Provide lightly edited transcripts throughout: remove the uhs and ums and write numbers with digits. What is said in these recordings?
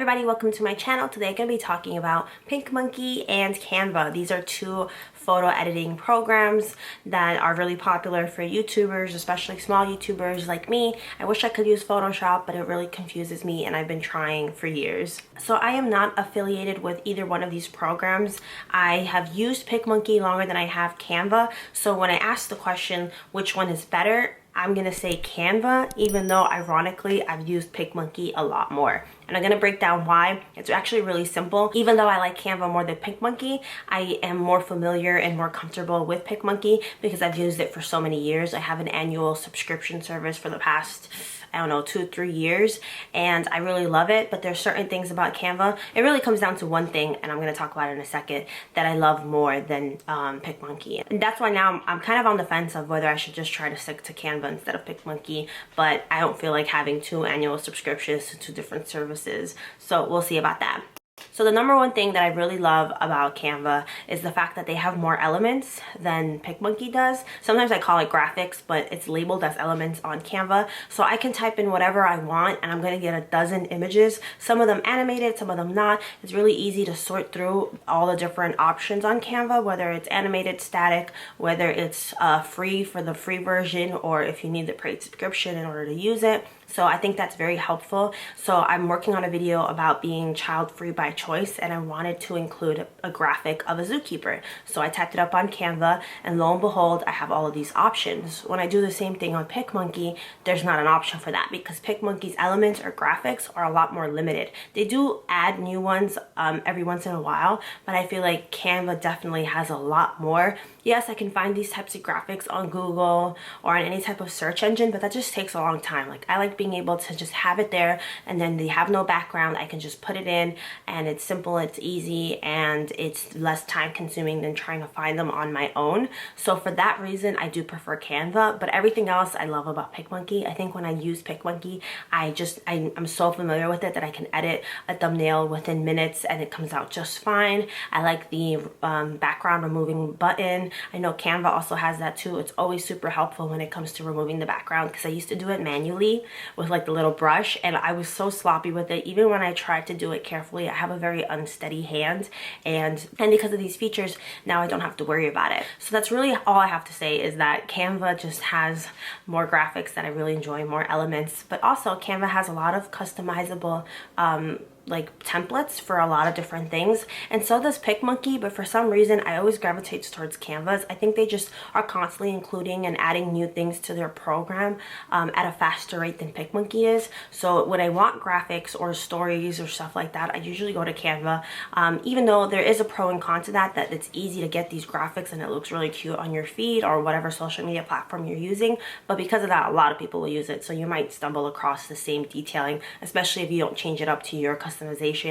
everybody, welcome to my channel. Today I'm going to be talking about PicMonkey and Canva. These are two photo editing programs that are really popular for YouTubers, especially small YouTubers like me. I wish I could use Photoshop, but it really confuses me and I've been trying for years. So I am not affiliated with either one of these programs. I have used PicMonkey longer than I have Canva. So when I ask the question, which one is better, I'm gonna say Canva, even though ironically I've used PicMonkey a lot more. And I'm gonna break down why. It's actually really simple. Even though I like Canva more than PicMonkey, I am more familiar and more comfortable with PicMonkey because I've used it for so many years. I have an annual subscription service for the past, I don't know, 2-3 years, and I really love it. But there's certain things about Canva. It really comes down to one thing, and I'm gonna talk about it in a second, that I love more than PicMonkey. And that's why now I'm kind of on the fence of whether I should just try to stick to Canva instead of PicMonkey, but I don't feel like having 2 annual subscriptions to 2 different services. So we'll see about that. So the number one thing that I really love about Canva is the fact that they have more elements than PicMonkey does. Sometimes I call it graphics, but it's labeled as elements on Canva. So I can type in whatever I want and I'm gonna get a dozen images, some of them animated, some of them not. It's really easy to sort through all the different options on Canva, whether it's animated, static, whether it's free for the free version, or if you need the paid subscription in order to use it. So I think that's very helpful. So I'm working on a video about being child-free by choice, and I wanted to include a graphic of a zookeeper. So I typed it up on Canva, and lo and behold, I have all of these options. When I do the same thing on PicMonkey, there's not an option for that because PicMonkey's elements or graphics are a lot more limited. They do add new ones every once in a while, but I feel like Canva definitely has a lot more. Yes, I can find these types of graphics on Google or on any type of search engine, but that just takes a long time. Like, I like being able to just have it there, and then they have no background. I can just put it in, and it's simple, it's easy, and it's less time consuming than trying to find them on my own. So for that reason, I do prefer Canva, but everything else I love about PicMonkey. I think when I use PicMonkey, I'm so familiar with it that I can edit a thumbnail within minutes and it comes out just fine. I like the background removing button. I know Canva also has that too. It's always super helpful when it comes to removing the background because I used to do it manually with like the little brush, and I was so sloppy with it. Even when I tried to do it carefully, I have a very unsteady hand, and because of these features, now I don't have to worry about it. So that's really all I have to say, is that Canva just has more graphics that I really enjoy, more elements, but also Canva has a lot of customizable like templates for a lot of different things, and so does PicMonkey, but for some reason I always gravitate towards Canvas. I think they just are constantly including and adding new things to their program at a faster rate than PicMonkey is. So when I want graphics or stories or stuff like that, I usually go to Canva, even though there is a pro and con to that it's easy to get these graphics and it looks really cute on your feed or whatever social media platform you're using. But because of that, a lot of people will use it, so you might stumble across the same detailing, especially if you don't change it up to your customization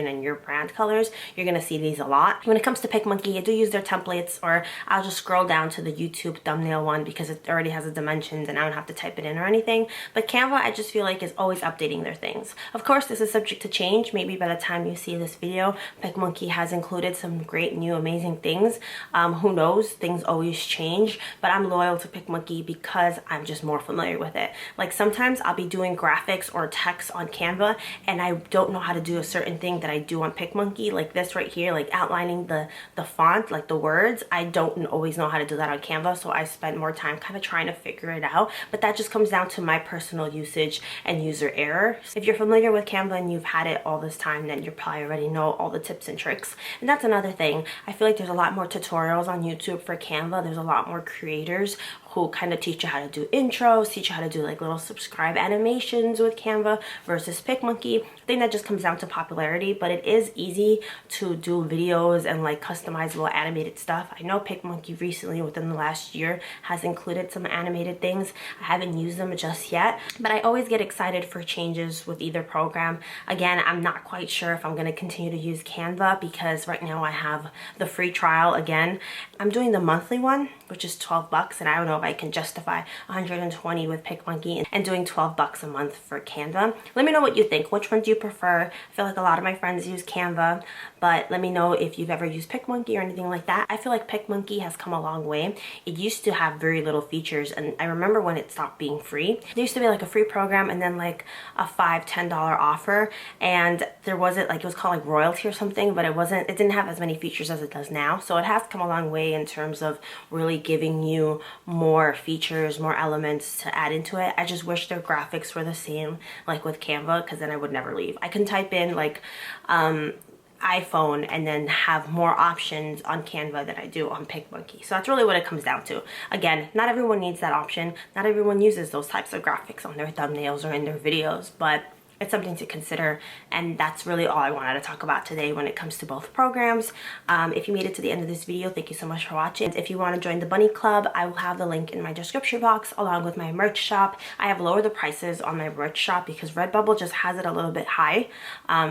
and your brand colors. You're gonna see these a lot. When it comes to PicMonkey, I do use their templates, or I'll just scroll down to the YouTube thumbnail one because it already has the dimensions and I don't have to type it in or anything. But Canva, I just feel like, is always updating their things. Of course, this is subject to change. Maybe by the time you see this video, PicMonkey has included some great new amazing things. Who knows? Things always change, but I'm loyal to PicMonkey because I'm just more familiar with it. Like, sometimes I'll be doing graphics or text on Canva and I don't know how to do a certain thing that I do on PicMonkey, like this right here, like outlining the font, like the words. I don't always know how to do that on Canva, so I spend more time kind of trying to figure it out. But that just comes down to my personal usage and user error. If you're familiar with Canva and you've had it all this time, then you probably already know all the tips and tricks. And that's another thing. I feel like there's a lot more tutorials on YouTube for Canva. There's a lot more creators who kind of teach you how to do intros, teach you how to do like little subscribe animations with Canva versus PicMonkey. I think that just comes down to popularity, but it is easy to do videos and like customizable animated stuff. I know PicMonkey recently, within the last year, has included some animated things. I haven't used them just yet, but I always get excited for changes with either program. Again, I'm not quite sure if I'm going to continue to use Canva because right now I have the free trial again. I'm doing the monthly one, which is $12, and I don't know if I can justify 120 with PicMonkey and doing $12 a month for Canva. Let me know what you think. Which one do you prefer? I feel like like a lot of my friends use Canva, but let me know if you've ever used PicMonkey or anything like that. I feel like PicMonkey has come a long way. It used to have very little features, and I remember when it stopped being free. There used to be like a free program and then like a $5-10 offer, and there wasn't like, it was called like royalty or something, but it didn't have as many features as it does now. So it has come a long way in terms of really giving you more features, more elements to add into it. I just wish their graphics were the same like with Canva, because then I would never leave. I can type in like iPhone and then have more options on Canva than I do on PicMonkey. So that's really what it comes down to. Again, not everyone needs that option. Not everyone uses those types of graphics on their thumbnails or in their videos, but it's something to consider, and that's really all I wanted to talk about today when it comes to both programs. If you made it to the end of this video, thank you so much for watching. If you want to join the Bunny Club, I will have the link in my description box along with my merch shop. I have lowered the prices on my merch shop because Redbubble just has it a little bit high,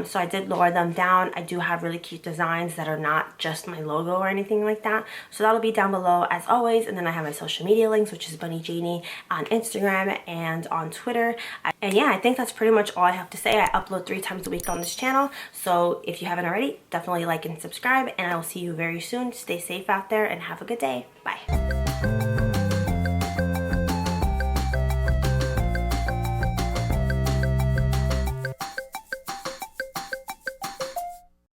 so I did lower them down. I do have really cute designs that are not just my logo or anything like that, so that'll be down below as always. And then I have my social media links, which is BunnyJanie on Instagram and on Twitter. And yeah, I think that's pretty much all I have to say. I upload 3 times a week on this channel, so if you haven't already, definitely like and subscribe, and I will see you very soon. Stay safe out there and have a good day. Bye.